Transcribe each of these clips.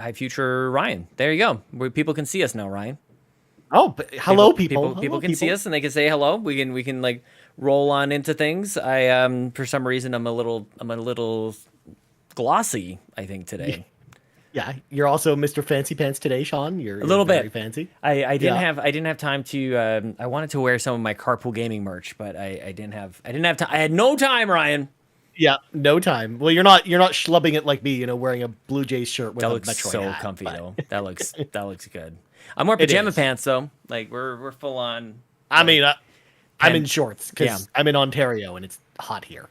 Hi Future Ryan. There you go. People can see us now, Ryan. Oh, hello, people. People can see us and they can say hello. We can like roll on into things. I for some reason I'm a little glossy, I think, today. Yeah, you're also Mr. Fancy Pants today, Sean. You're a little very bit fancy. I didn't have time to. I wanted to wear some of my Carpool Gaming merch, but I didn't have time. I had no time, Ryan. Yeah, no time. Well, you're not schlubbing it like me, wearing a Blue Jays shirt with that a looks Metroid so hat, comfy but... though. That looks good. I'm wearing pajama pants though. Like we're full on. I mean, I'm in shorts because I'm in Ontario and it's hot here.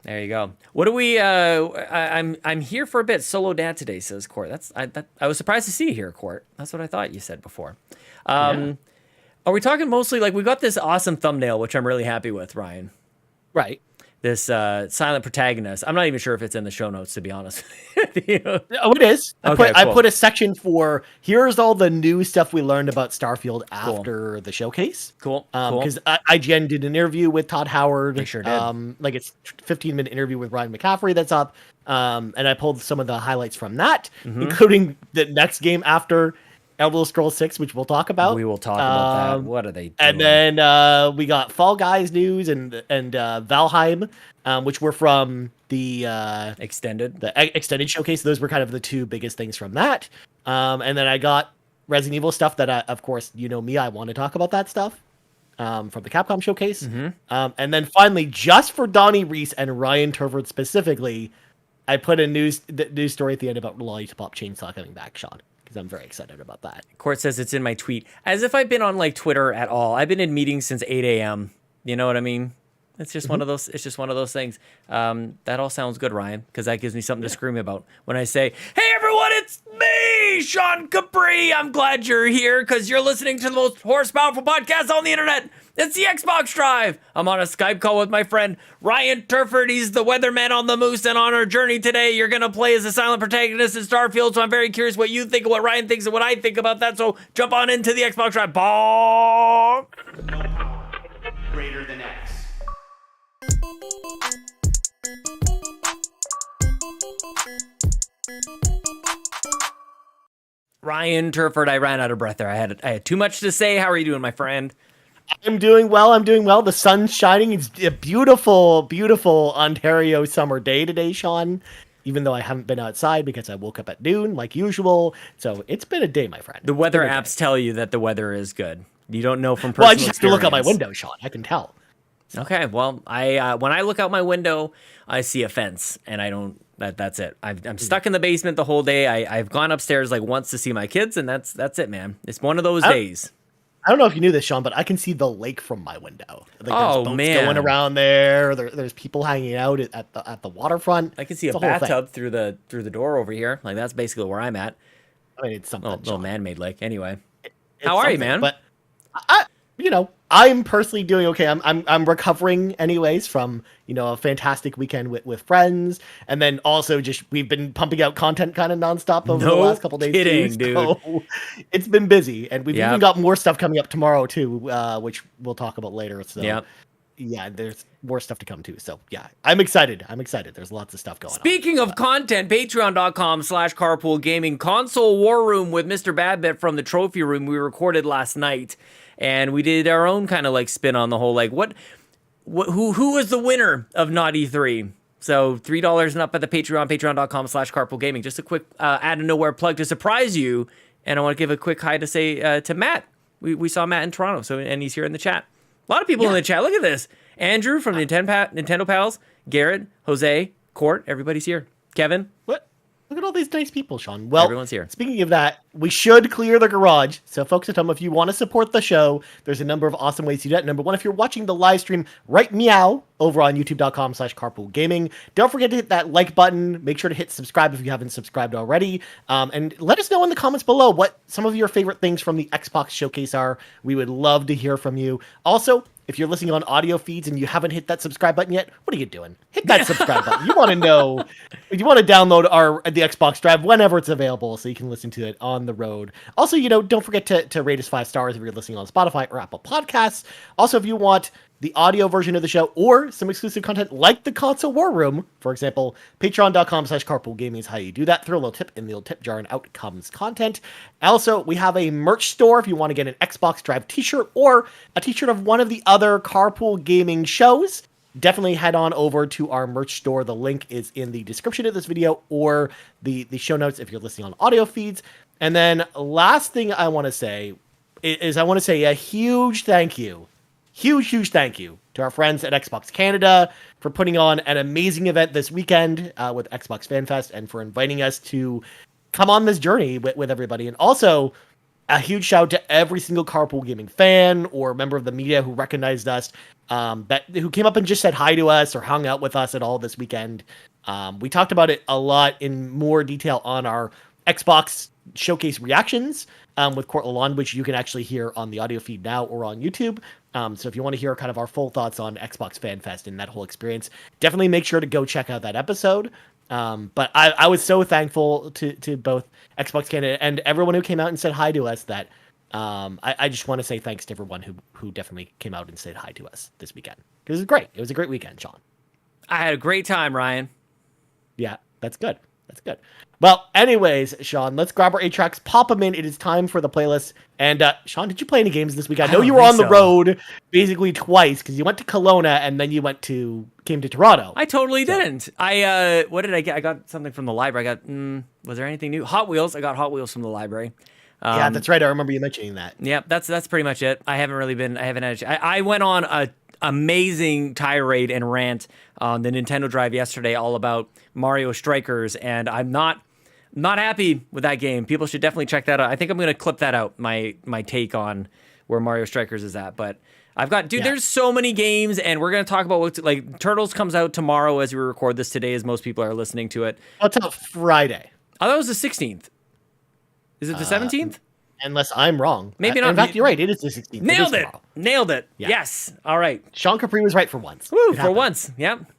There you go. What do we? I'm here for a bit. Solo dad today, says Court. I was surprised to see you here, Court. That's what I thought you said before. Are we talking mostly like we got this awesome thumbnail, which I'm really happy with, Ryan? Right. This silent protagonist. I'm not even sure if it's in the show notes, to be honest. Oh, it is. I put a section for here's all the new stuff we learned about Starfield after the showcase. Cool. Because IGN did an interview with Todd Howard. They sure did. Like it's 15-minute interview with Ryan McCaffrey that's up. And I pulled some of the highlights from that, including the next game after Elder Scrolls 6, which we'll talk about. We will talk about that. What are they doing? And then we got Fall Guys news and Valheim, which were from the extended showcase. Those were kind of the two biggest things from that. And then I got Resident Evil stuff that, of course, me, I want to talk about that stuff from the Capcom showcase. And then finally, just for Donnie Reese and Ryan Turford specifically, I put a news story at the end about Lollipop Chainsaw coming back, Sean. I'm very excited about that. Court says it's in my tweet. As if I've been on like Twitter at all. I've been in meetings since 8 a.m. You know what I mean? It's just one of those. It's just one of those things. That all sounds good, Ryan, because that gives me something to scream about when I say, "Hey, everyone, it's me, Sean Capri. I'm glad you're here because you're listening to the most horse-powerful podcast on the internet. It's the Xbox Drive. I'm on a Skype call with my friend Ryan Turford. He's the weatherman on the moose, and on our journey today, you're gonna play as a silent protagonist in Starfield. So I'm very curious what you think, what Ryan thinks, and what I think about that. So jump on into the Xbox Drive. Bonk. No power greater than X. Ryan Turford, I ran out of breath there. I had too much to say. How are you doing, my friend? I'm doing well. The sun's shining. It's a beautiful, beautiful Ontario summer day today, Sean. Even though I haven't been outside because I woke up at noon like usual. So it's been a day, my friend. The weather apps tell you that the weather is good. You don't know from personal I just have to look out my window, Sean. I can tell. Okay, well, I when I look out my window, I see a fence, and I don't. That's it. I'm stuck in the basement the whole day. I've gone upstairs like once to see my kids, and that's it, man. It's one of those days. I don't know if you knew this, Sean, but I can see the lake from my window. Like, there's boats going around there. There's people hanging out at the waterfront. I can see a bathtub through the door over here. Like that's basically where I'm at. I mean, it's something. Little man-made lake. Anyway, how are you, man? But I'm personally doing okay. I'm recovering anyways from a fantastic weekend with friends, and then also just we've been pumping out content kind of nonstop over the last couple days. Kidding, dude. So it's been busy, and we've even got more stuff coming up tomorrow too, which we'll talk about later. So yeah, there's more stuff to come too. So yeah, I'm excited. There's lots of stuff going on. Speaking of content, patreon.com/carpoolgaming console war room with Mr. Badbit from the trophy room we recorded last night. And we did our own kind of like spin on the whole, like who was the winner of Not E3? So $3 and up at the Patreon, patreon.com/carpoolgaming. Just a quick out of nowhere plug to surprise you. And I want to give a quick hi to say to Matt. We saw Matt in Toronto, and he's here in the chat. A lot of people in the chat. Look at this. Andrew from Nintendo Pals, Garrett, Jose, Court, everybody's here. Kevin. What? Look at all these nice people, Sean. Well, everyone's here. Speaking of that, we should clear the garage. So, folks at home, if you want to support the show, there's a number of awesome ways to do that. Number one, if you're watching the live stream, write meow over on youtube.com/carpoolgaming. Don't forget to hit that like button. Make sure to hit subscribe if you haven't subscribed already. And let us know in the comments below what some of your favorite things from the Xbox Showcase are. We would love to hear from you. Also, if you're listening on audio feeds and you haven't hit that subscribe button yet, what are you doing? Hit that subscribe button. You want to know, you want to download the Xbox Drive whenever it's available so you can listen to it on the road. Also, don't forget to rate us 5 stars if you're listening on Spotify or Apple Podcasts. Also, if you want the audio version of the show or some exclusive content like the Console War Room, for example, patreon.com/carpoolgaming is how you do that. Throw a little tip in the old tip jar and out comes content. Also, we have a merch store if you want to get an Xbox Drive t-shirt or a t-shirt of one of the other Carpool Gaming shows. Definitely head on over to our merch store. The link is in the description of this video or the show notes if you're listening on audio feeds. And then last thing I want to say is I want to say a huge thank you to our friends at Xbox Canada for putting on an amazing event this weekend with Xbox Fan Fest and for inviting us to come on this journey with everybody. And also a huge shout out to every single Carpool Gaming fan or member of the media who recognized us, who came up and just said hi to us or hung out with us at all this weekend. We talked about it a lot in more detail on our Xbox Showcase reactions with Court Lalonde, which you can actually hear on the audio feed now or on YouTube. So if you want to hear kind of our full thoughts on Xbox Fan Fest and that whole experience, definitely make sure to go check out that episode. But I was so thankful to both Xbox Canada and everyone who came out and said hi to us that I just want to say thanks to everyone who definitely came out and said hi to us this weekend. Because it was great. It was a great weekend, Sean. I had a great time, Ryan. Yeah, that's good. That's good. Well, anyways, Sean, let's grab our 8 tracks, pop them in. It is time for the playlist. And Sean, did you play any games this week? I know you were on the road basically twice because you went to Kelowna and then you came to Toronto. I totally didn't. What did I get? I got something from the library. Was there anything new? Hot Wheels. I got Hot Wheels from the library. Yeah, that's right. I remember you mentioning that. Yeah, that's pretty much it. I haven't had I went on a amazing tirade and rant on the Nintendo Drive yesterday all about Mario Strikers, and I'm not happy with that game. People should definitely check that out. I think I'm going to clip that out, my take on where Mario Strikers is at. But I've got, there's so many games, and we're going to talk about like Turtles comes out tomorrow as we record this today, as most people are listening to it. Oh, it's out Friday. Oh, that was the 16th. Is it the 17th? Unless I'm wrong. Maybe not. In fact, you're right. It is the 16th. Nailed it. Yeah. Yes. All right. Sean Capri was right for once. Woo, for once. Yep.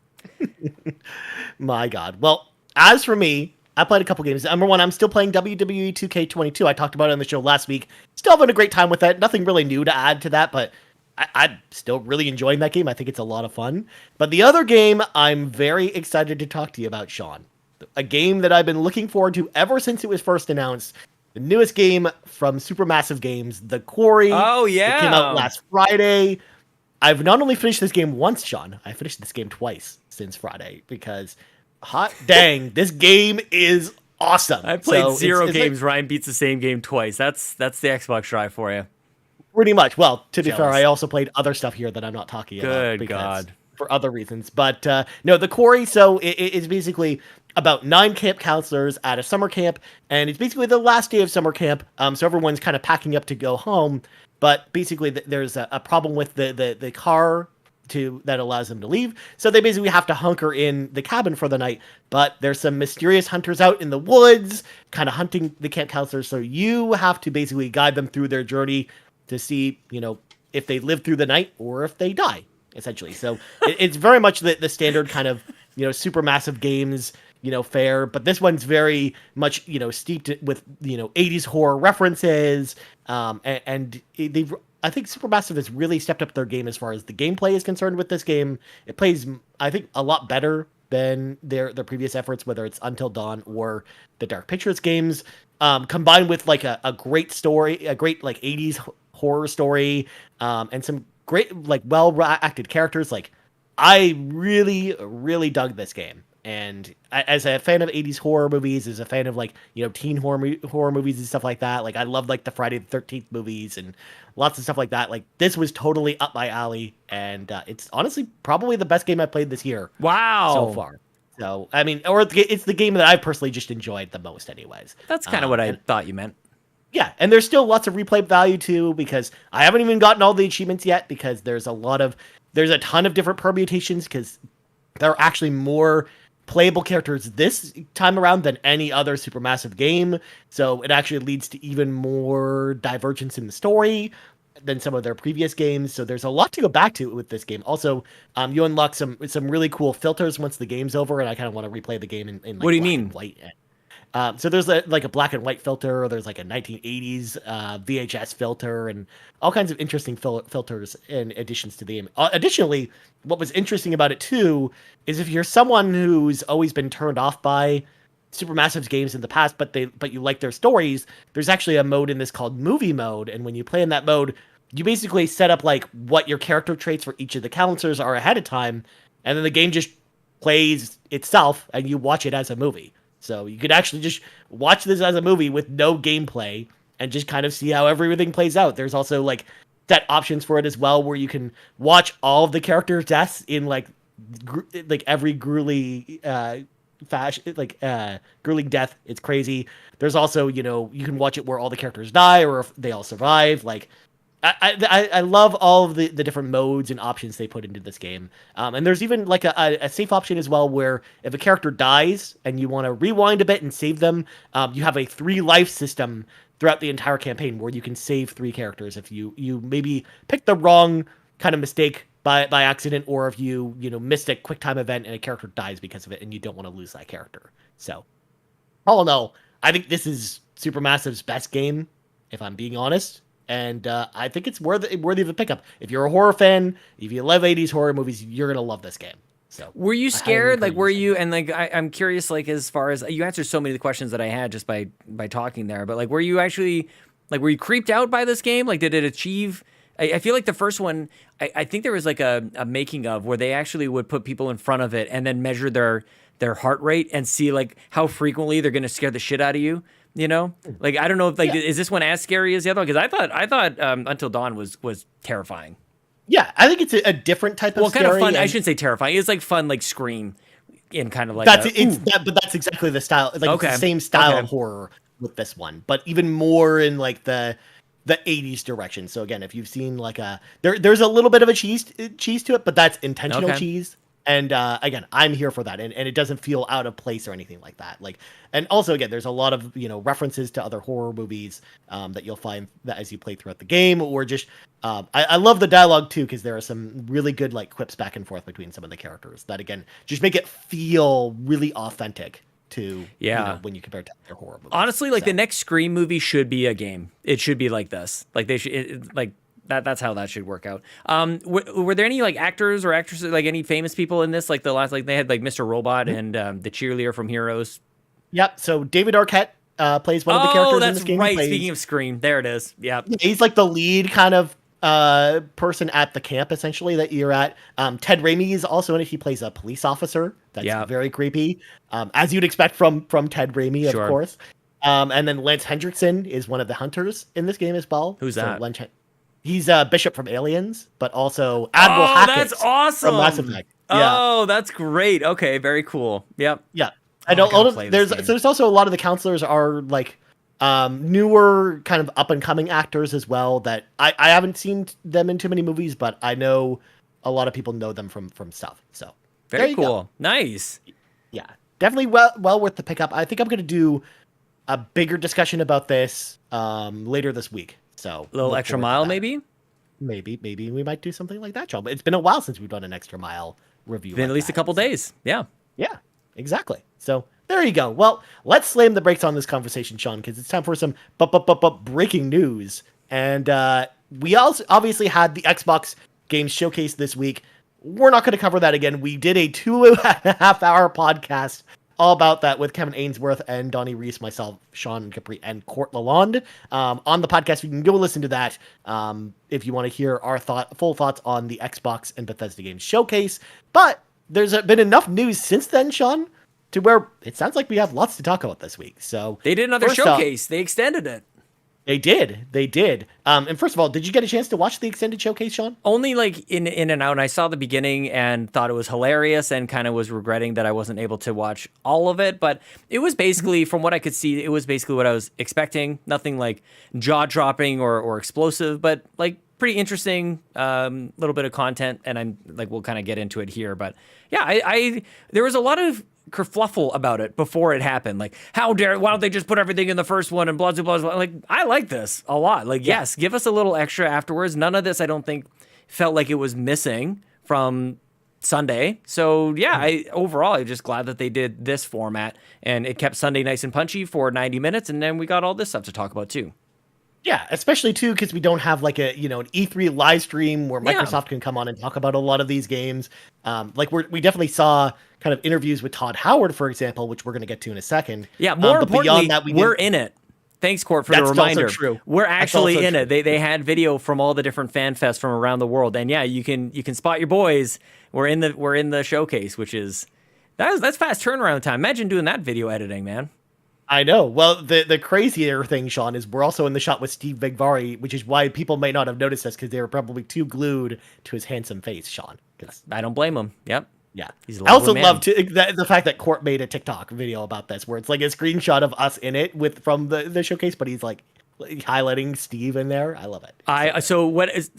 My God. Well, as for me, I played a couple games. Number one, I'm still playing WWE 2K22. I talked about it on the show last week. Still having a great time with that. Nothing really new to add to that, but I'm still really enjoying that game. I think it's a lot of fun. But the other game I'm very excited to talk to you about, Sean. A game that I've been looking forward to ever since it was first announced. The newest game from Supermassive Games, The Quarry. Oh, yeah. It came out last Friday. I've not only finished this game once, Sean, I finished this game twice since Friday because, hot dang, this game is awesome. I played zero games. Ryan beats the same game twice. That's the Xbox Drive for you. Pretty much. Well, to be fair, I also played other stuff here that I'm not talking about. Good God. For other reasons. But no, The Quarry, so it's basically about 9 camp counselors at a summer camp, and it's basically the last day of summer camp, so everyone's kind of packing up to go home, but basically there's a problem with the car that allows them to leave, so they basically have to hunker in the cabin for the night, but there's some mysterious hunters out in the woods, kind of hunting the camp counselors, so you have to basically guide them through their journey to see, if they live through the night or if they die, essentially. So it's very much the standard kind of, Supermassive Games, fare, but this one's very much, steeped with, 80s horror references, and I think Supermassive has really stepped up their game as far as the gameplay is concerned with this game. It plays, I think, a lot better than their previous efforts, whether it's Until Dawn or the Dark Pictures games, combined with like a great story, a great like 80s horror story, and some great like well acted characters. Like I really, really dug this game. And as a fan of 80s horror movies, as a fan of like, teen horror movies and stuff like that, like I love like the Friday the 13th movies and lots of stuff like that. Like this was totally up my alley. And it's honestly probably the best game I played this year. Wow. So far. So, I mean, or it's the game that I've personally just enjoyed the most anyways. That's kind of what I thought you meant. Yeah. And there's still lots of replay value too, because I haven't even gotten all the achievements yet because there's a ton of different permutations because there are actually more playable characters this time around than any other Supermassive game, so it actually leads to even more divergence in the story than some of their previous games. So there's a lot to go back to with this game. Also, you unlock some really cool filters once the game's over, and I kind of want to replay the game in like, what do you mean? White. So there's like a black and white filter, or there's like a 1980s VHS filter, and all kinds of interesting filters and additions to the game. Additionally, what was interesting about it too is if you're someone who's always been turned off by Supermassive's games in the past, but you like their stories, there's actually a mode in this called movie mode, and when you play in that mode, you basically set up like what your character traits for each of the counselors are ahead of time, and then the game just plays itself and you watch it as a movie. So you could actually just watch this as a movie with no gameplay and just kind of see how everything plays out. There's also like set options for it as well, where you can watch all of the characters' deaths in like every grueling fashion, grueling death. It's crazy. There's also, you can watch it where all the characters die or if they all survive. Like, I love all of the different modes and options they put into this game. And there's even like a safe option as well, where if a character dies and you want to rewind a bit and save them, you have a 3 life system throughout the entire campaign where you can save 3 characters if you maybe pick the wrong kind of mistake by accident, or if you missed a quick time event and a character dies because of it and you don't want to lose that character. So all in all, I think this is Supermassive's best game, if I'm being honest. And I think it's worthy of a pickup. If you're a horror fan, if you love 80s horror movies, you're going to love this game. So, were you scared? Like, were you, and like, I'm curious, like, as far as, you answered so many of the questions that I had just by talking there, but like, were you actually, like, were you creeped out by this game? Like, did it achieve, I feel like the first one, I think there was like a making of where they actually would put people in front of it and then measure their heart rate and see like how frequently they're going to scare the shit out of you. Like, I don't know if like, is this one as scary as the other one? Because I thought Until Dawn was terrifying. Yeah, I think it's a different type of kind of fun. And I shouldn't say terrifying. It's like fun, like Scream, in kind of like but that's exactly the style. Like, it's the same style of horror with this one, but even more in like the 80s direction. So again, if you've seen like there's a little bit of a cheese to it, but that's intentional cheese. And again, I'm here for that, and it doesn't feel out of place or anything like that. Like, and also again, there's a lot of references to other horror movies that you'll find that as you play throughout the game, or just I love the dialogue too, because there are some really good like quips back and forth between some of the characters that again just make it feel really authentic to when you compare it to other horror movies. Honestly, like the next Scream movie should be a game. It should be like this. Like they should That's how that should work out. Were there any like actors or actresses, like any famous people in this? Like the last, like they had like Mr. Robot and the cheerleader from Heroes. Yep. So David Arquette plays one of the characters in this game. Right. Speaking of Scream, there it is. Yeah. He's like the lead kind of person at the camp essentially that you're at. Ted Raimi is also in it. He plays a police officer. That's very creepy, as you'd expect from Ted Raimi, of course. And then Lance Hendrickson is one of the hunters in this game as well. Who's that? He's Bishop from Aliens, but also Admiral Hackett. That's awesome. From Mass Effect. Oh, that's great. Okay, very cool. Yep. Yeah. There's also a lot of the counselors are like newer kind of up and coming actors as well that I haven't seen them in too many movies, but I know a lot of people know them from stuff. So very cool. Nice. Yeah. Definitely well worth the pickup. I think I'm going to do a bigger discussion about this later this week. So a little extra mile, maybe we might do something like that, John. But it's been a while since we've done an extra mile review. Been at least a couple days. Yeah, exactly. So there you go. Well, let's slam the brakes on this conversation, Sean, because it's time for some breaking news. And we also obviously had the Xbox Games Showcase this week. We're not going to cover that again. We did a 2.5-hour podcast all about that with Kevin Ainsworth and Donnie Reese, myself, Sean Capri, and Court Lalonde. On the podcast, you can go listen to that if you want to hear our full thoughts on the Xbox and Bethesda Games Showcase. But there's been enough news since then, Sean, to where it sounds like we have lots to talk about this week. So they did another showcase. They extended it. They did. And first of all, did you get a chance to watch the extended showcase, Sean? Only like in and out. And I saw the beginning and thought it was hilarious and kind of was regretting that I wasn't able to watch all of it. But it was basically, from what I could see, it was basically what I was expecting. Nothing like jaw-dropping or explosive, but like pretty interesting, little bit of content. And I'm like, we'll kind of get into it here. But yeah, there was a lot of kerfluffle about it before it happened. Like, why don't they just put everything in the first one and blah, blah, blah. Like, I like this a lot. Like, yes, give us a little extra afterwards. None of this, I don't think, felt like it was missing from Sunday. So yeah, I'm just glad that they did this format, and it kept Sunday nice and punchy for 90 minutes, and then we got all this stuff to talk about too. Yeah, especially too because we don't have like an E3 live stream where Microsoft can come on and talk about a lot of these games. We definitely saw kind of interviews with Todd Howard, for example, which we're going to get to in a second. Yeah, more but importantly, beyond that, we're in it. Thanks, Court, for the reminder. Also true. We're actually in true. it. They had video from all the different fan fests from around the world, and yeah, you can spot your boys. We're in the showcase, which is that's fast turnaround time. Imagine doing that video editing, man. I know. Well, the crazier thing, Sean, is we're also in the shot with Steve Vigvari, which is why people might not have noticed us because they were probably too glued to his handsome face, Sean. I don't blame him. Yep. Yeah. He's a I also lovely man. love the fact that Court made a TikTok video about this, where it's like a screenshot of us in it from the showcase, but he's like highlighting Steve in there. I love it. So what is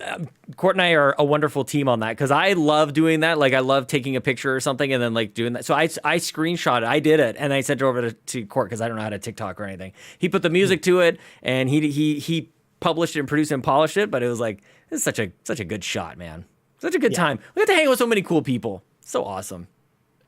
Court and I are a wonderful team on that because I love doing that. Like I love taking a picture or something and then like doing that. So I screenshot it. I did it and I sent it over to Court because I don't know how to TikTok or anything. He put the music to it and he published it and produced it and polished it. But it was like this is such a good shot, man. Such a good time. We got to hang with so many cool people. So awesome.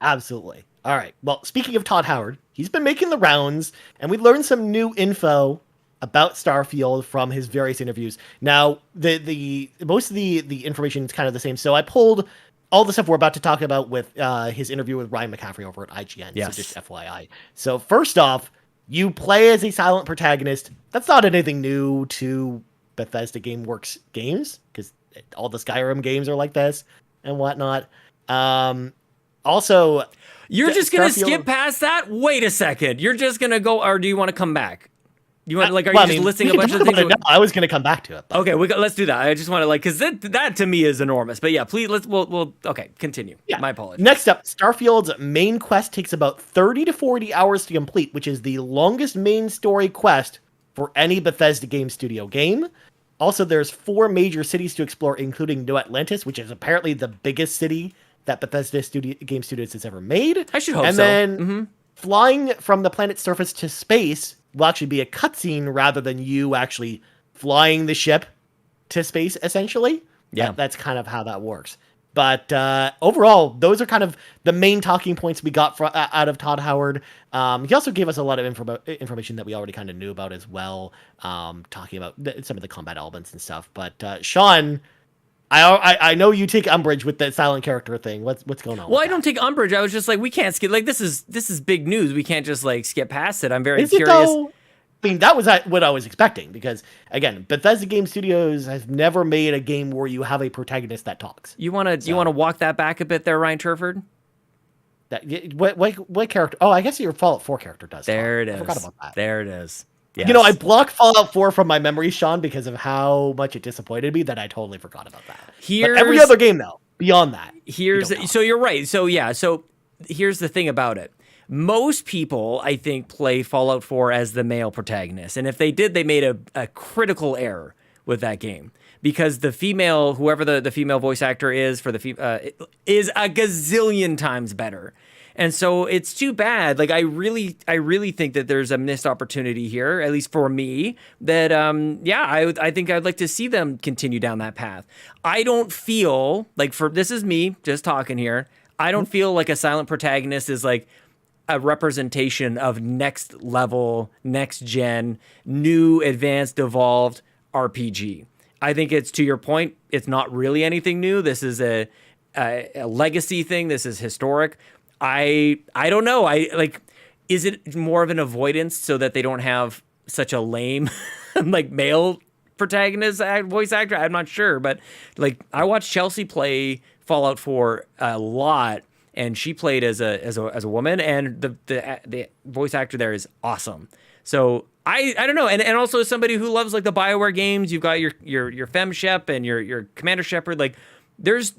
Absolutely. All right. Well, speaking of Todd Howard, he's been making the rounds, and we learned some new info about Starfield from his various interviews. Now, the most of the information is kind of the same. So I pulled all the stuff we're about to talk about with his interview with Ryan McCaffrey over at IGN. Yes. So just FYI. So first off, you play as a silent protagonist. That's not anything new to Bethesda GameWorks games, because all the Skyrim games are like this and whatnot. Also, you're just gonna skip past that? Wait a second. You're just gonna go, or do you want to come back? You want are you just listing a bunch of things? No, I was gonna come back to it. But. Okay, let's do that. I just want to because that to me is enormous. But yeah, please we'll okay, continue. Yeah. My apologies. Next up, Starfield's main quest takes about 30 to 40 hours to complete, which is the longest main story quest for any Bethesda Game Studio game. Also, there's 4 major cities to explore, including New Atlantis, which is apparently the biggest city that Bethesda Game Studios has ever made. I should hope so. And then flying from the planet's surface to space will actually be a cutscene rather than you actually flying the ship to space, essentially. Yeah. That's kind of how that works. But overall, those are kind of the main talking points we got out of Todd Howard. He also gave us a lot of information that we already kind of knew about as well, talking about some of the combat elements and stuff. But Sean, I know you take umbrage with the silent character thing. What's going on? Well, I don't take umbrage. I was just like, we can't skip. Like this is big news. We can't just like skip past it. I'm very curious. I mean, that was what I was expecting because, again, Bethesda Game Studios has never made a game where you have a protagonist that talks. You want to walk that back a bit there, Ryan Turford? What character? Oh, I guess your Fallout 4 character does. There it is. I forgot about that. There it is. Yes. You know, I blocked Fallout 4 from my memory, Sean, because of how much it disappointed me that I totally forgot about that. But every other game, though, beyond that. So you're right. So yeah. So here's the thing about it. Most people, I think, play Fallout 4 as the male protagonist. And if they did, they made a critical error with that game. Because the female, whoever the female voice actor is for the is a gazillion times better. And so it's too bad. Like I really think that there's a missed opportunity here, at least for me, that I think I'd like to see them continue down that path. I don't feel like this is me just talking here. I don't feel like a silent protagonist is like a representation of next level, next gen, new, advanced, evolved RPG. I think it's, to your point, it's not really anything new. This is a legacy thing. This is historic. I don't know. Is it more of an avoidance so that they don't have such a lame like male protagonist voice actor? I'm not sure, but like I watched Chelsea play Fallout 4 a lot, and she played as a woman, and the voice actor there is awesome. So I don't know, and also as somebody who loves like the BioWare games, you've got your Fem Shep and your Commander Shepard. Like there's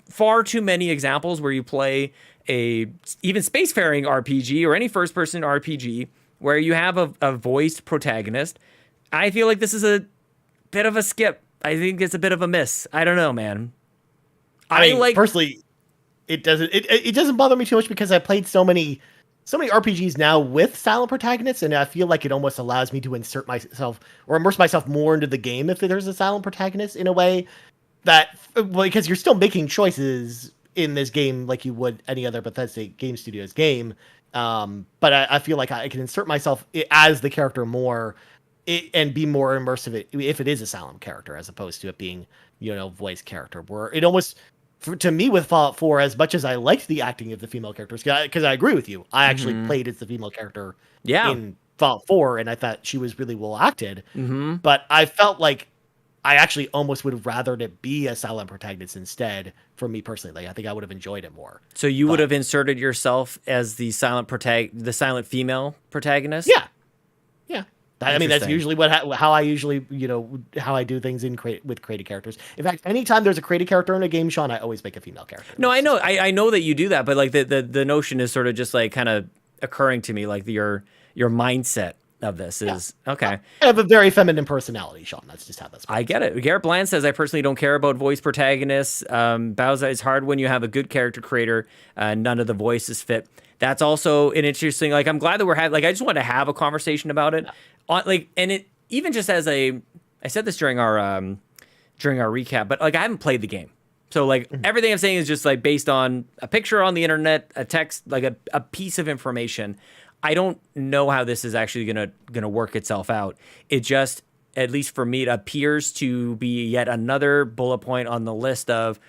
far too many examples where you play even spacefaring RPG or any first person RPG where you have a voiced protagonist. I feel like this is a bit of a skip. I think it's a bit of a miss. I don't know, man. I mean, personally, it doesn't bother me too much because I played so many RPGs now with silent protagonists, and I feel like it almost allows me to insert myself or immerse myself more into the game if there's a silent protagonist in a way that, because you're still making choices in this game like you would any other Bethesda Game Studios game. But I feel like I can insert myself as the character more and be more immersive if it is a Salem character as opposed to it being, voice character. Where it almost, to me with Fallout 4, as much as I liked the acting of the female characters, because I agree with you, I actually played as the female character in Fallout 4, and I thought she was really well acted. But I felt like I actually almost would have rathered it be a silent protagonist instead. For me personally, like I think I would have enjoyed it more. So you would have inserted yourself as the silent female protagonist? Yeah. I mean, that's usually how I usually, how I do things with created characters. In fact, anytime there's a created character in a game, Sean, I always make a female character. No, I know. I know that you do that, but like the notion is sort of just like kind of occurring to me, like your mindset of this is okay. I have a very feminine personality, Sean. That's just how that's. I get it. Garrett Bland says, I personally don't care about voice protagonists. Bowser, it's hard when you have a good character creator. None of the voices fit. That's also an interesting. Like, I'm glad that we're having. Like, I just want to have a conversation about it. And it even just as I said this during our recap, but like I haven't played the game. So like everything I'm saying is just like based on a picture on the internet, a text, like a piece of information. I don't know how this is actually gonna work itself out. It just, at least for me, it appears to be yet another bullet point on the list of,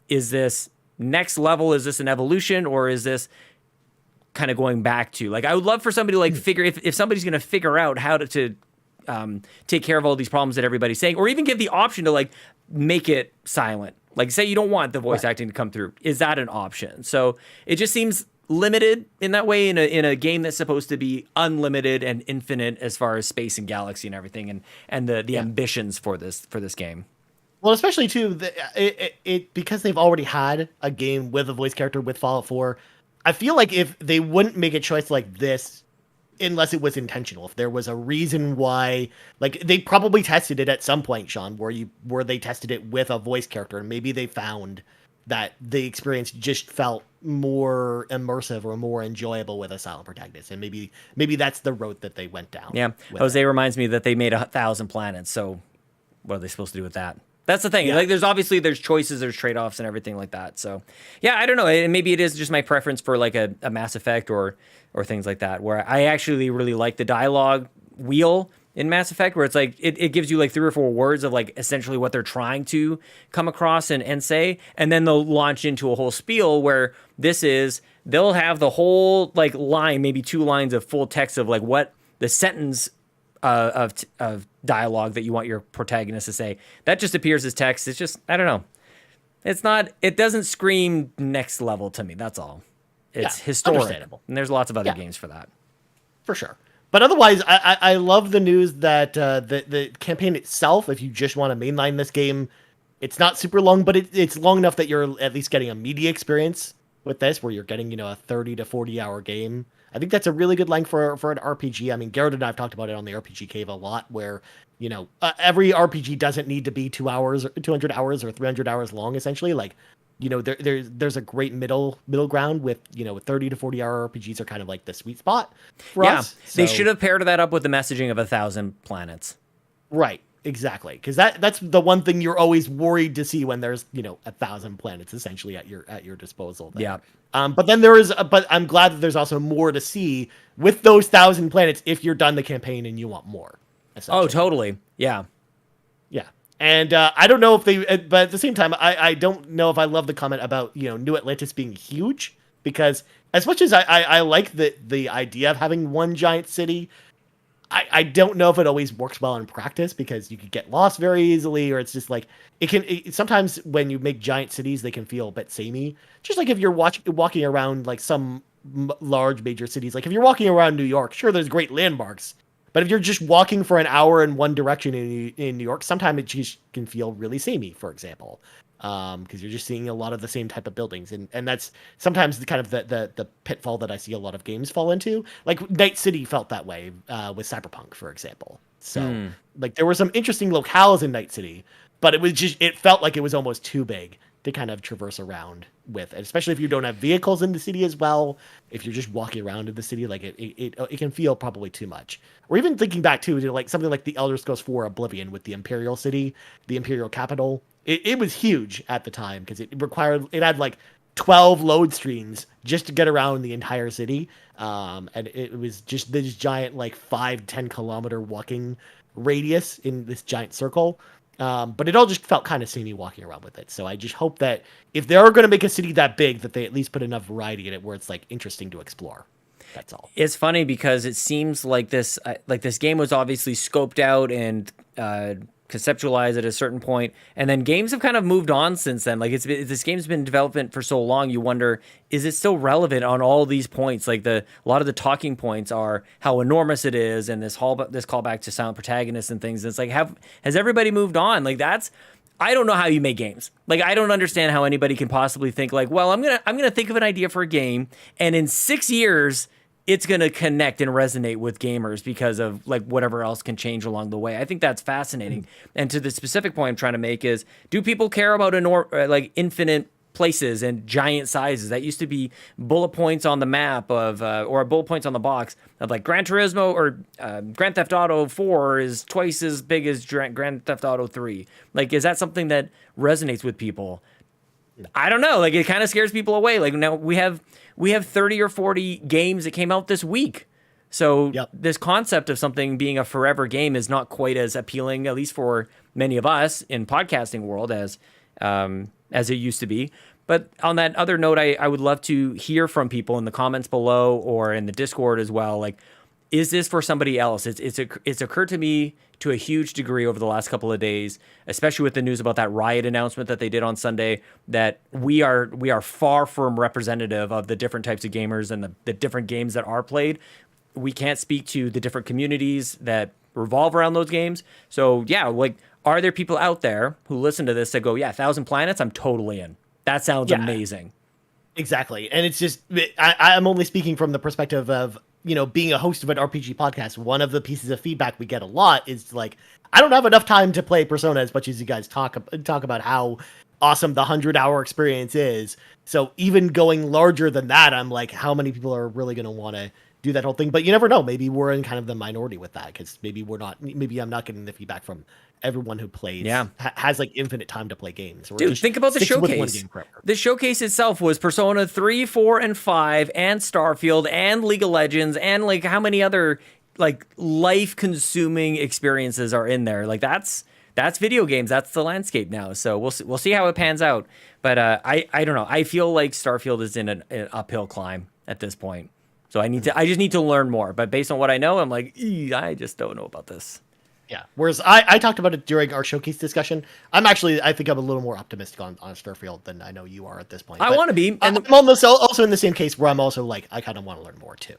is this next level? Is this an evolution, or is this kind of going back to, like, I would love for somebody to like figure, if somebody's gonna figure out how to take care of all these problems that everybody's saying, or even give the option to like make it silent. Like, say you don't want the voice acting to come through. Is that an option? So it just seems limited in that way in a game that's supposed to be unlimited and infinite as far as space and galaxy and everything, and the ambitions for this game. Well, especially too, because they've already had a game with a voice character with Fallout 4. I feel like if they wouldn't make a choice like this unless it was intentional, if there was a reason why, like they probably tested it at some point, Sean, where they tested it with a voice character, and maybe they found that the experience just felt more immersive or more enjoyable with a silent protagonist, and maybe that's the road that they went down. Yeah, Jose reminds me that they made 1,000 planets, so what are they supposed to do with that? That's the thing. Yeah. Like, there's choices, there's trade-offs, and everything like that. So, yeah, I don't know. And maybe it is just my preference for like a Mass Effect or things like that, where I actually really like the dialogue wheel in Mass Effect, where it's like it gives you like 3 or 4 words of like essentially what they're trying to come across and say, and then they'll launch into a whole spiel where they'll have the whole like line, maybe 2 lines of full text of like what the sentence of dialogue that you want your protagonist to say. That just appears as text. It's just, I don't know. It doesn't scream next level to me. That's all. It's historic. And there's lots of other games for that. For sure. But otherwise, I love the news that the campaign itself, if you just want to mainline this game, it's not super long, but it's long enough that you're at least getting a media experience with this, where you're getting, a 30 to 40 hour game. I think that's a really good length for an RPG. I mean, Garrett and I have talked about it on the RPG Cave a lot, where, every RPG doesn't need to be 2 hours, or 200 hours, or 300 hours long, essentially. Like, there's a great middle ground with, 30 to 40 hour RPGs are kind of like the sweet spot for us. So, they should have paired that up with the messaging of 1,000 planets. Right. Exactly. Because that's the one thing you're always worried to see when there's, 1,000 planets essentially at your disposal. There. Yeah. But I'm glad that there's also more to see with those 1,000 planets if you're done the campaign and you want more. Oh, totally. Yeah. Yeah. And I don't know if but at the same time, I don't know if I love the comment about, New Atlantis being huge, because as much as I like the idea of having one giant city, I don't know if it always works well in practice, because you could get lost very easily, or it's just like sometimes when you make giant cities, they can feel a bit samey. Just like if you're walking around like some large major cities, like if you're walking around New York, sure, there's great landmarks, but if you're just walking for an hour in one direction in New York, sometimes it just can feel really samey, for example. Because you're just seeing a lot of the same type of buildings, and that's sometimes the kind of the pitfall that I see a lot of games fall into. Like Night City felt that way with Cyberpunk, for example. So like there were some interesting locales in Night City, but it felt like it was almost too big to kind of traverse around with, and especially if you don't have vehicles in the city as well. If you're just walking around in the city, like it can feel probably too much. Or even thinking back to like something like the Elder Scrolls 4 Oblivion with the Imperial City, the Imperial capital. It was huge at the time, because it had like 12 load screens just to get around the entire city. And it was just this giant, like 5-10 kilometer walking radius in this giant circle. But it all just felt kind of samey walking around with it. So I just hope that if they are going to make a city that big, that they at least put enough variety in it where it's like interesting to explore. That's all. It's funny because it seems like this game was obviously scoped out and conceptualized at a certain point, and then games have kind of moved on since then. Like this game's been in development for so long, you wonder, is it still relevant on all these points? Like a lot of the talking points are how enormous it is, and this callback to silent protagonists and things. And it's like, has everybody moved on? Like I don't know how you make games. Like I don't understand how anybody can possibly think like, well, I'm gonna think of an idea for a game, and in 6 years it's going to connect and resonate with gamers because of like whatever else can change along the way. I think that's fascinating. And to the specific point I'm trying to make is, do people care about like infinite places and giant sizes? That used to be bullet points on the map of, or bullet points on the box of like Gran Turismo or Grand Theft Auto 4 is twice as big as Grand Theft Auto 3. Like, is that something that resonates with people? I don't know. Like, it kind of scares people away. Like now we have 30 or 40 games that came out this week. So This concept of something being a forever game is not quite as appealing, at least for many of us in podcasting world, as it used to be. But on that other note, I would love to hear from people in the comments below or in the Discord as well. Like, is this for somebody else? It's occurred to me to a huge degree over the last couple of days, especially with the news about that Riot announcement that they did on Sunday, that we are far from representative of the different types of gamers and the different games that are played. We can't speak to the different communities that revolve around those games. So yeah, like, are there people out there who listen to this that go, yeah, 1,000 Planets, I'm totally in. That sounds amazing. Exactly. And it's just, I'm only speaking from the perspective of, being a host of an RPG podcast. One of the pieces of feedback we get a lot is like, I don't have enough time to play Persona as much as you guys talk about how awesome the 100-hour experience is. So even going larger than that, I'm like, how many people are really going to want to do that whole thing? But you never know. Maybe we're in kind of the minority with that, because maybe I'm not getting the feedback from everyone who plays, has like infinite time to play games. Dude, think about the showcase. The showcase itself was Persona 3, 4, and 5, and Starfield, and League of Legends, and like how many other like life-consuming experiences are in there. Like that's video games. That's the landscape now. So we'll see how it pans out. But I don't know. I feel like Starfield is in an uphill climb at this point. So I just need to learn more. But based on what I know, I'm like, I just don't know about this. Yeah. Whereas I talked about it during our showcase discussion. I think I'm a little more optimistic on Starfield than I know you are at this point. I want to be. And I'm almost also in the same case where I'm also like, I kind of want to learn more too.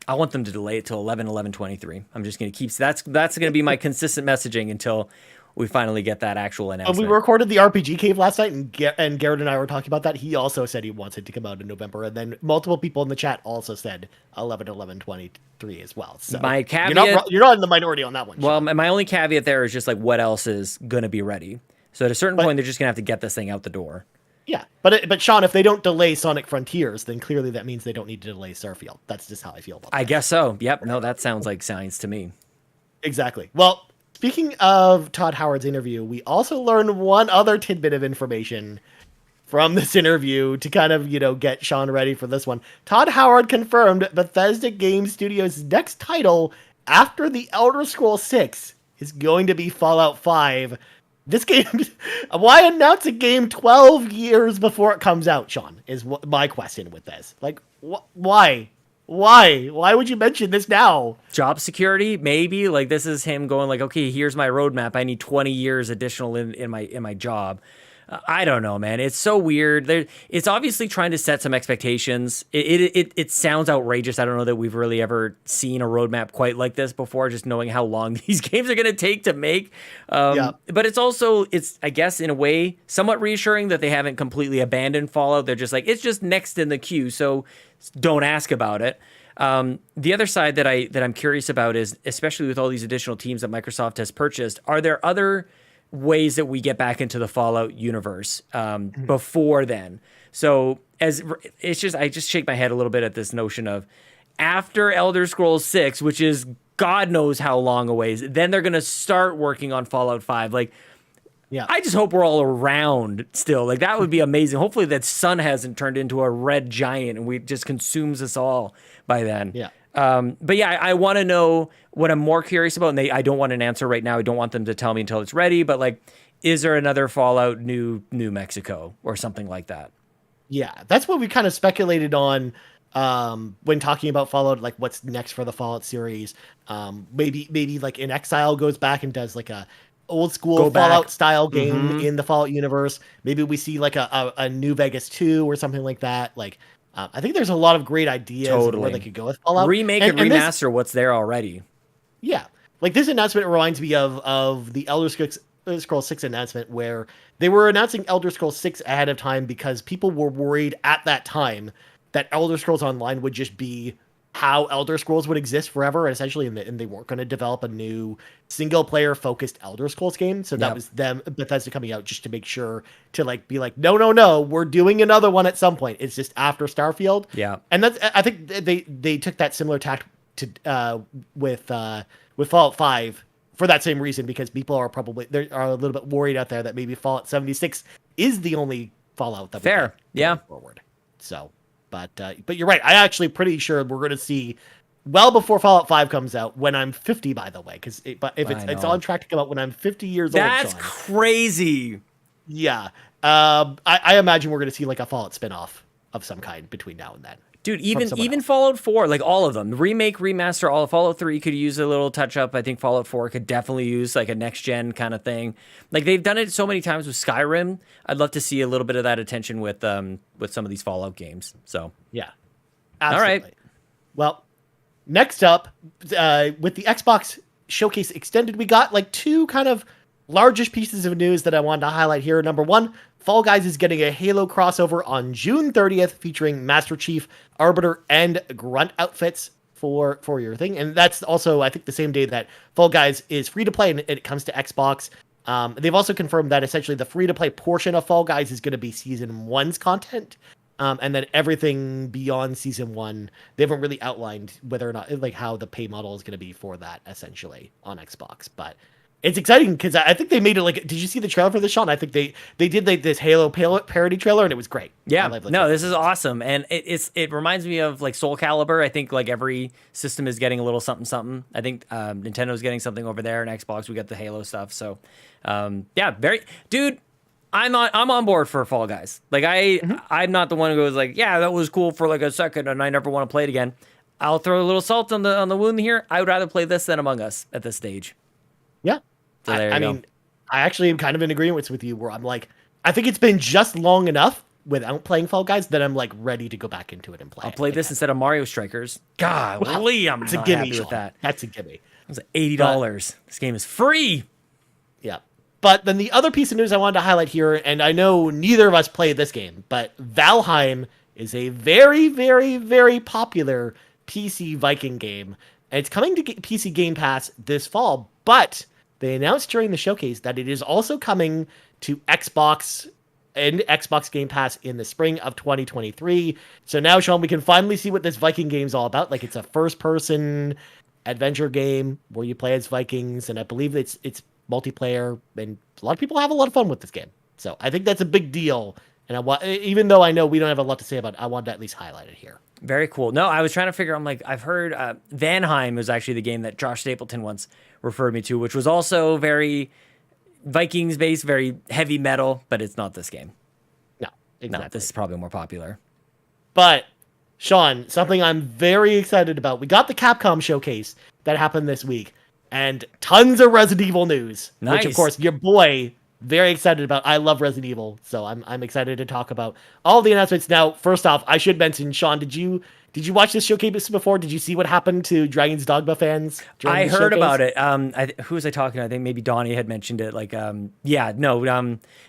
I want them to delay it till 11/11/23. I'm just going to keep, that's going to be my consistent messaging until we finally get that actual announcement. We recorded the RPG Cave last night, and Garrett and I were talking about that. He also said he wants it to come out in November, and then multiple people in the chat also said 11/11/23 as well. So my caveat, you're not in the minority on that one. Well, my only caveat there is just like, what else is going to be ready? So at a certain point, they're just going to have to get this thing out the door. Yeah, but Sean, if they don't delay Sonic Frontiers, then clearly that means they don't need to delay Starfield. That's just how I feel about it. I guess so. Yep. No, that sounds like science to me. Exactly. Well, speaking of Todd Howard's interview, we also learned one other tidbit of information from this interview to kind of, get Sean ready for this one. Todd Howard confirmed Bethesda Game Studios' next title after The Elder Scrolls 6 is going to be Fallout 5. This game, why announce a game 12 years before it comes out, Sean, is my question with this. Like, why? Why would you mention this now? Job security, maybe. Like, this is him going like, okay, here's my roadmap. I need 20 years additional in my job. I don't know, man. It's so weird. It's obviously trying to set some expectations. It sounds outrageous. I don't know that we've really ever seen a roadmap quite like this before, just knowing how long these games are going to take to make. But it's, I guess, in a way, somewhat reassuring that they haven't completely abandoned Fallout. They're just like, it's just next in the queue, so don't ask about it. The other side that I'm curious about is, especially with all these additional teams that Microsoft has purchased, are there other ways that we get back into the Fallout universe before then? So I just shake my head a little bit at this notion of after Elder Scrolls 6, which is God knows how long a ways, then they're going to start working on Fallout 5. Like, Yeah. I just hope we're all around still. Like, that would be amazing. Hopefully that sun hasn't turned into a red giant and we just consumes us all by then. Yeah. But yeah, I want to know what I'm more curious about, and I don't want an answer right now. I don't want them to tell me until it's ready, but like, is there another Fallout New Mexico or something like that? Yeah, that's what we kind of speculated on when talking about Fallout, like what's next for the Fallout series. Maybe like In Exile goes back and does like a old school Fallout style game in the Fallout universe. Maybe we see like a New Vegas 2 or something like that. Like, I think there's a lot of great ideas of where they could go with Fallout. Remake and remaster what's there already. Yeah. Like this announcement reminds me of the Elder Scrolls 6 announcement, where they were announcing Elder Scrolls 6 ahead of time because people were worried at that time that Elder Scrolls Online would just be how Elder Scrolls would exist forever, essentially, and they weren't going to develop a new single-player focused Elder Scrolls game. So that was them, Bethesda, coming out just to make sure to like be like, no, we're doing another one at some point. It's just after Starfield. Yeah, and that's, I think they took that similar tact to with Fallout 5 for that same reason, because people are a little bit worried out there that maybe Fallout 76 is the only Fallout that fair, yeah, forward. So. But you're right. I actually pretty sure we're going to see well before Fallout 5 comes out, when I'm 50, by the way, because it's on track to come out when I'm 50 years old. That's crazy. Yeah. I imagine we're going to see like a Fallout spinoff of some kind between now and then. Dude, even Fallout 4, like all of them, remake, remaster, all of Fallout 3 could use a little touch up. I think Fallout 4 could definitely use like a next gen kind of thing. Like they've done it so many times with Skyrim. I'd love to see a little bit of that attention with some of these Fallout games. So yeah, absolutely. All right. Well, next up, with the Xbox Showcase Extended, we got like two kind of largest pieces of news that I wanted to highlight here. Number one, Fall Guys is getting a Halo crossover on June 30th, featuring Master Chief, Arbiter, and Grunt outfits for your thing. And that's also, I think, the same day that Fall Guys is free to play and it comes to Xbox. They've also confirmed that essentially the free to play portion of Fall Guys is going to be Season 1's content. And then everything beyond Season 1, they haven't really outlined whether or not, like, how the pay model is going to be for that, essentially, on Xbox. But it's exciting because I think they made it like. Did you see the trailer for this, Sean? I think they did like this Halo parody trailer, and it was great. Yeah, no, this is awesome, and it reminds me of like Soul Calibur. I think like every system is getting a little something. I think Nintendo's getting something over there, and Xbox we got the Halo stuff. So, yeah, dude. I'm on board for Fall Guys. Like I'm not the one who goes like, yeah, that was cool for like a second, and I never want to play it again. I'll throw a little salt on the wound here. I would rather play this than Among Us at this stage. Yeah. So I mean, I actually am kind of in agreement with you, where I'm like, I think it's been just long enough without playing Fall Guys that I'm like ready to go back into it and play. I'll play this instead of Mario Strikers. God, wow. I'm not happy with that. That's a gimme. It was $80. This game is free. Yeah. But then the other piece of news I wanted to highlight here, and I know neither of us played this game, but Valheim is a very, very, very popular PC Viking game. And it's coming to PC Game Pass this fall, but they announced during the showcase that it is also coming to Xbox and Xbox Game Pass in the spring of 2023. So now, Sean, we can finally see what this Viking game's all about. Like, it's a first-person adventure game where you play as Vikings, and I believe it's multiplayer, and a lot of people have a lot of fun with this game. So I think that's a big deal. And even though I know we don't have a lot to say about it, I wanted to at least highlight it here. Very cool. No, I was trying to figure. I'm like, I've heard Valheim was actually the game that Josh Stapleton once referred me to, which was also very Vikings based, very heavy metal, but it's not this game. No, exactly. No, this is probably more popular. But Sean, something I'm very excited about. We got the Capcom showcase that happened this week, and tons of Resident Evil news, nice. Which of course your boy very excited about. I love Resident Evil, so I'm excited to talk about all the announcements. Now, first off, I should mention, Sean, did you watch this showcase before? Did you see what happened to Dragon's Dogma fans? I heard about it. Who was I talking to? I think maybe Donnie had mentioned it. Like,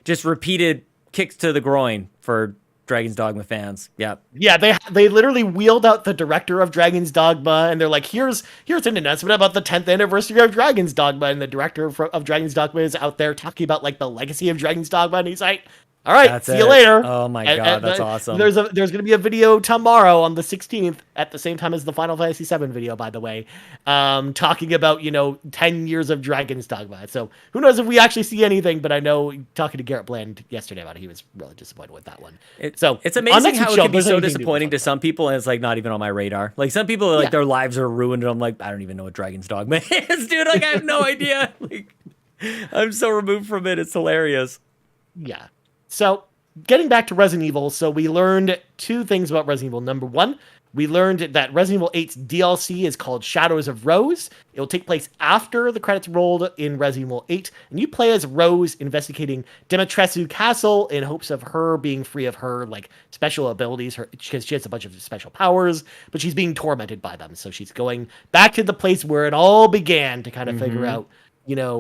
just repeated kicks to the groin for Dragon's Dogma fans. Yeah. Yeah, they literally wheeled out the director of Dragon's Dogma, and they're like, here's an announcement about the 10th anniversary of Dragon's Dogma, and the director of Dragon's Dogma is out there talking about like the legacy of Dragon's Dogma, and he's like, All right, That's see you it. later. Oh my God, that's awesome. There's going to be a video tomorrow on the 16th at the same time as the Final Fantasy VII video, by the way, talking about 10 years of Dragon's Dogma. So who knows if we actually see anything? But I know talking to Garrett Bland yesterday about it, he was really disappointed with that one. So it's amazing how it can be so disappointing to some people, and it's like not even on my radar. Like some people, like their lives are ruined, and I'm like, I don't even know what Dragon's Dogma is, dude. Like I have no idea. Like I'm so removed from it. It's hilarious. Yeah. So, getting back to Resident Evil, so we learned two things about Resident Evil. Number one, we learned that Resident Evil 8's DLC is called Shadows of Rose. It will take place after the credits rolled in Resident Evil 8, and you play as Rose investigating Dimitrescu Castle in hopes of her being free of her special abilities, because she has a bunch of special powers, but she's being tormented by them. So she's going back to the place where it all began to kind of figure out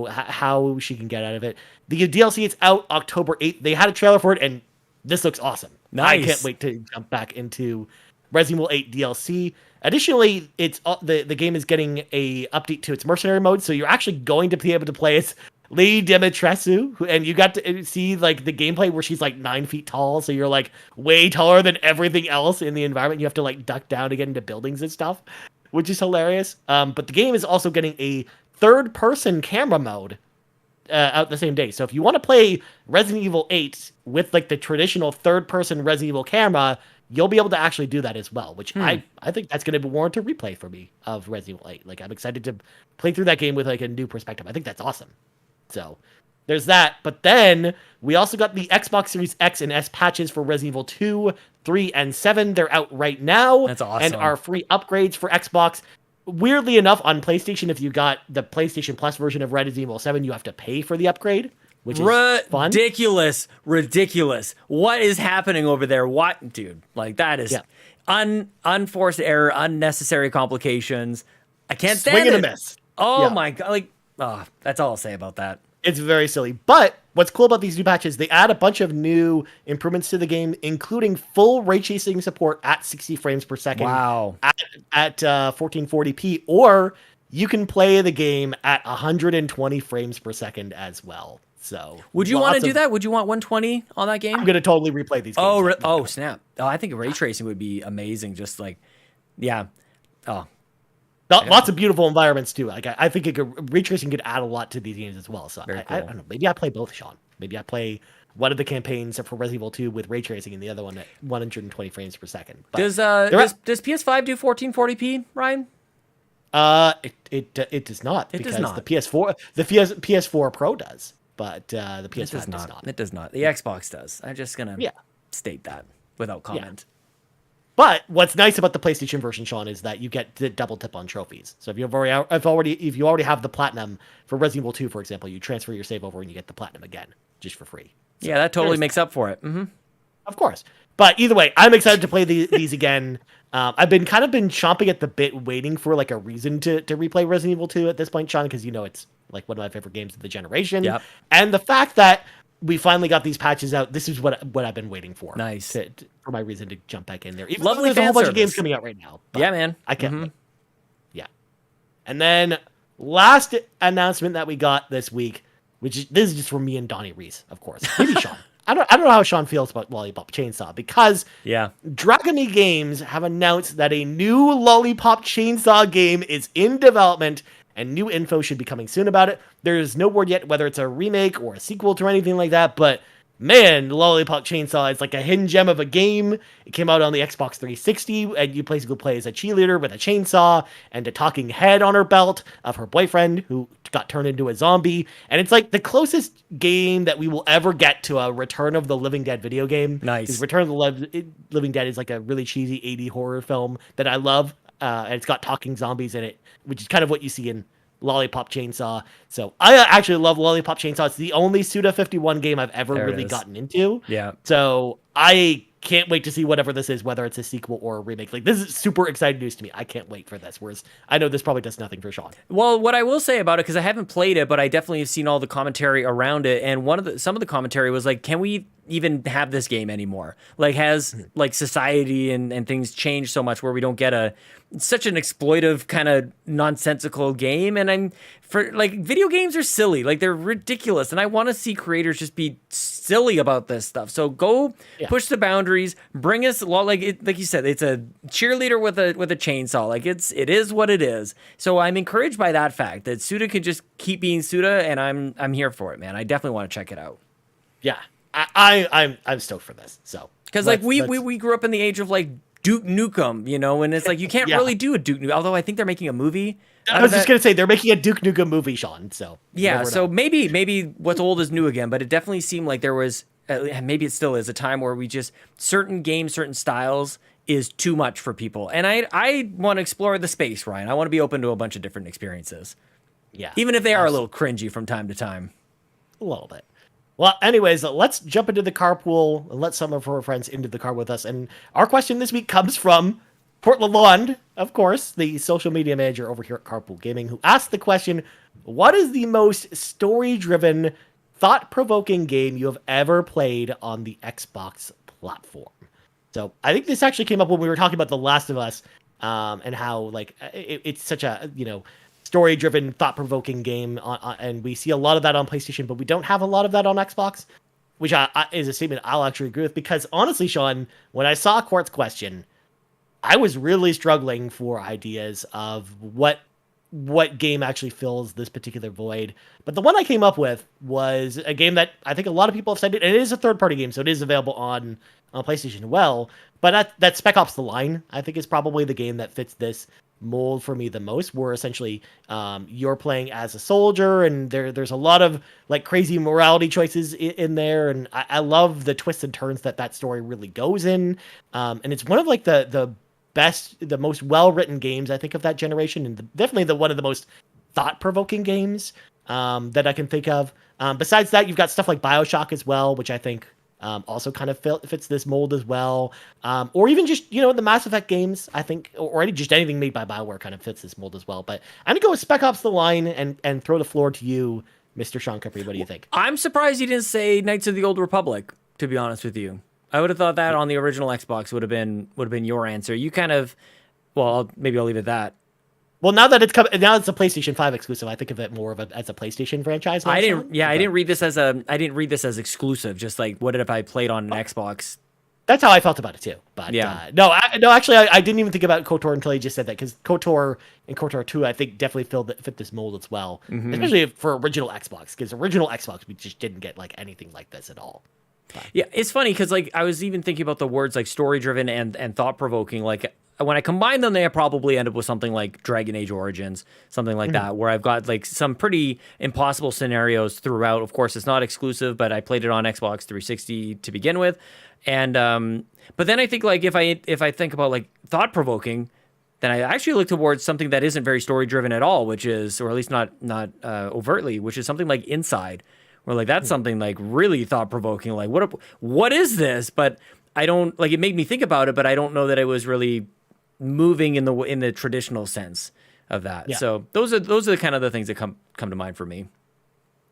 how she can get out of it. The DLC is out October 8th. They had a trailer for it, and this looks awesome. Nice. I can't wait to jump back into Resident Evil 8 DLC. Additionally, it's the game is getting a update to its mercenary mode, so you're actually going to be able to play as Lady Dimitrescu, and you got to see the gameplay where she's 9 feet tall, so you're way taller than everything else in the environment. You have to duck down to get into buildings and stuff, which is hilarious. But the game is also getting a third-person camera mode out the same day. So if you want to play Resident Evil 8 with the traditional third-person Resident Evil camera, you'll be able to actually do that as well, which I think that's going to warrant a replay for me of Resident Evil 8. I'm excited to play through that game with a new perspective. I think that's awesome. So there's that. But then we also got the Xbox Series X and S patches for Resident Evil 2, 3, and 7. They're out right now. That's awesome. And are free upgrades for Xbox. Weirdly enough, on PlayStation, if you got the PlayStation Plus version of Resident Evil 7, you have to pay for the upgrade, which is fun. Ridiculous. What is happening over there? What, dude? That is unforced error, unnecessary complications. I can't stand Swing it. and a miss. Oh my God. That's all I'll say about that. It's very silly. But what's cool about these new patches, they add a bunch of new improvements to the game, including full ray tracing support at 60 frames per second. Wow. At 1440p, or you can play the game at 120 frames per second as well. So would you want to do that? Would you want 120 on that game? I'm going to totally replay these games. Oh, snap. Oh, I think ray tracing would be amazing. Just yeah. Oh, lots of beautiful environments too. I think ray tracing could add a lot to these games as well. So cool. I don't know. Maybe I play both, Sean. Maybe I play one of the campaigns for Resident Evil 2 with ray tracing and the other one at 120 frames per second. But does PS5 do 1440p, Ryan? It does not. It does not. The PS4 Pro does, but the PS5 does not. It does not. The Xbox does. I'm just gonna state that without comment. But what's nice about the PlayStation version, Sean, is that you get the double tip on trophies. So if you already have the platinum for Resident Evil 2, for example, you transfer your save over and you get the platinum again just for free. So yeah, that totally makes up for it. Mm-hmm. Of course. But either way, I'm excited to play these again. I've been chomping at the bit, waiting for a reason to replay Resident Evil 2 at this point, Sean, because it's one of my favorite games of the generation. Yep. And the fact that we finally got these patches out, this is what I've been waiting for. Nice. For my reason to jump back in there. Even Lovely though there's a whole fan bunch of games service. coming out right now. Yeah, man. I can't wait. Yeah. And then last announcement that we got this week, this is just from me and Donnie Reese, of course. Maybe Sean. I don't know how Sean feels about Lollipop Chainsaw, because Dragony Games have announced that a new Lollipop Chainsaw game is in development, and new info should be coming soon about it. There's no word yet whether it's a remake or a sequel to anything like that, but man, Lollipop Chainsaw is a hidden gem of a game. It came out on the Xbox 360, and you basically play as a cheerleader with a chainsaw and a talking head on her belt of her boyfriend who got turned into a zombie. And it's the closest game that we will ever get to a Return of the Living Dead video game. Nice. Because Return of the Living Dead is a really cheesy 80 horror film that I love. And it's got talking zombies in it, which is kind of what you see in Lollipop Chainsaw. So I actually love Lollipop Chainsaw. It's the only Suda51 game I've ever really gotten into. Yeah. So I can't wait to see whatever this is, whether it's a sequel or a remake. This is super exciting news to me. I can't wait for this. Whereas I know this probably does nothing for Sean. Well, what I will say about it, because I haven't played it, but I definitely have seen all the commentary around it, and some of the commentary was can we even have this game anymore? Like, has like society and things changed so much where we don't get such an exploitive kind of nonsensical game? And video games are silly, like they're ridiculous, and I want to see creators just be silly about this stuff. So go push the boundaries, bring us like you said, it's a cheerleader with a chainsaw. Like it is what it is. So I'm encouraged by that fact that Suda can just keep being Suda, and I'm here for it, man. I definitely want to check it out. Yeah, I'm stoked for this. So because like we grew up in the age of like Duke Nukem, and it's like you can't really do a Duke Nukem. Although I think they're making a movie. I was just gonna say they're making a Duke Nukem movie, Sean. So yeah, so maybe what's old is new again. But it definitely seemed like there was, maybe it still is, a time where we just certain games, certain styles is too much for people. And I want to explore the space, Ryan. I want to be open to a bunch of different experiences. Yeah, even if they are a little cringy from time to time. A little bit. Well, anyways, let's jump into the carpool and let some of our friends into the car with us. And our question this week comes from Portland Lalonde, of course, the social media manager over here at Carpool Gaming, who asked the question, what is the most story-driven, thought-provoking game you have ever played on the Xbox platform? So I think this actually came up when we were talking about The Last of Us, and how like it's such a, story-driven, thought-provoking game, and we see a lot of that on PlayStation, but we don't have a lot of that on Xbox, which is a statement I'll actually agree with, because honestly, Sean, when I saw Quart's question, I was really struggling for ideas of what game actually fills this particular void. But the one I came up with was a game that I think a lot of people have said it. It is a third-party game, so it is available on PlayStation as well. But that Spec Ops: The Line, I think, is probably the game that fits this mold for me the most, where essentially you're playing as a soldier, and there's a lot of like crazy morality choices in there, and I love the twists and turns that story really goes in, and it's one of like the most well-written games I think of that generation, and definitely one of the most thought-provoking games that I can think of. Besides that, you've got stuff like BioShock as well, which I think also kind of fits this mold as well. Or even just, the Mass Effect games, I think, or just anything made by BioWare kind of fits this mold as well. But I'm going to go with Spec Ops: The Line and throw the floor to you, Mr. Sean Capri. What do you think? I'm surprised you didn't say Knights of the Old Republic, to be honest with you. I would have thought that on the original Xbox would have been your answer. You kind of, maybe I'll leave it at that. Well, now it's a PlayStation 5 exclusive, I think of it more as a PlayStation franchise. I didn't read this as exclusive. Just like, what if I played on an Xbox? That's how I felt about it too. But actually, I didn't even think about KOTOR until you just said that, because KOTOR and KOTOR 2, I think, definitely fit this mold as well, especially for original Xbox, because original Xbox, we just didn't get like anything like this at all. Yeah, it's funny because like I was even thinking about the words like story-driven and thought-provoking. Like when I combine them, they probably end up with something like Dragon Age Origins, something like that, where I've got like some pretty impossible scenarios throughout. Of course, it's not exclusive, but I played it on Xbox 360 to begin with, and but then I think like if I think about like thought-provoking, then I actually look towards something that isn't very story-driven at all, which is, or at least not overtly, which is something like Inside. Where like that's something like really thought provoking. Like what is this? But I don't like. It made me think about it, but I don't know that it was really moving in the traditional sense of that. Yeah. So those are the kind of the things that come to mind for me.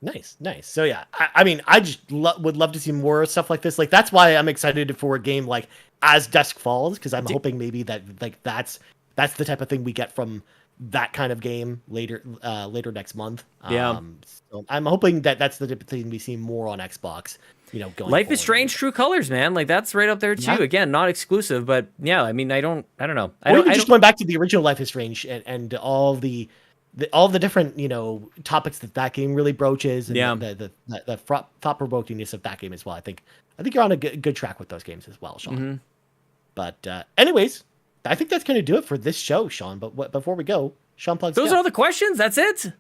Nice. So yeah, I mean, I just would love to see more stuff like this. Like that's why I'm excited for a game like As Dusk Falls, because I'm hoping maybe that like that's the type of thing we get from that kind of game later next month. So I'm hoping that's the type of thing we see more on Xbox. Going Life forward. is Strange, True Colors, man. Like that's right up there too. Yeah. Again, not exclusive, but yeah. I mean, I don't know. Going back to the original Life is Strange and all the different topics that game really broaches, and the thought provokingness of that game as well. I think you're on a good track with those games as well, Sean. Mm-hmm. But anyways, I think that's going to do it for this show, Sean. But before we go, Sean plugs. Those are all the questions. That's it.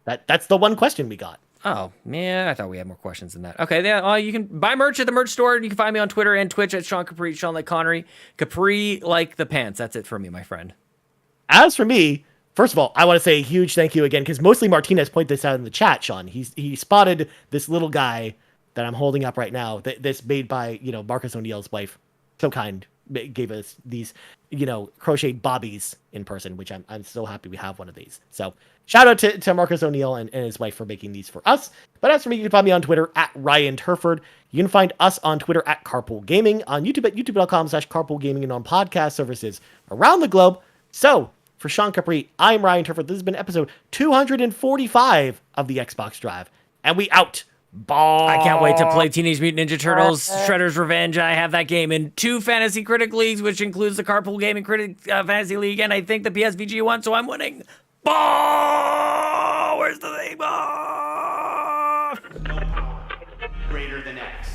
That's the one question we got. Oh man, I thought we had more questions than that. Okay, yeah. You can buy merch at the merch store. You can find me on Twitter and Twitch at Sean Capri, Sean like Connery, Capri like the pants. That's it for me, my friend. As for me, first of all, I want to say a huge thank you again, because mostly Martinez pointed this out in the chat, Sean. He spotted this little guy that I'm holding up right now. This made by Marcus O'Neill's wife. So kind. gave us these, crocheted bobbies in person, which I'm so happy we have one of these. So shout out to Marcus O'Neill and his wife for making these for us. But as for me, you can find me on Twitter at Ryan Turford. You can find us on Twitter at Carpool Gaming, on YouTube at youtube.com/Carpool Gaming, and on podcast services around the globe. So for Sean Capri, I'm Ryan Turford. This has been episode 245 of the Xbox Drive, and we out. I can't wait to play Teenage Mutant Ninja Turtles Shredder's Revenge. I have that game in 2 Fantasy Critic Leagues, which includes the Carpool Gaming Critic Fantasy League, and I think the PSVG one, so I'm winning. Ball! Where's the thing? Ball! Greater than X.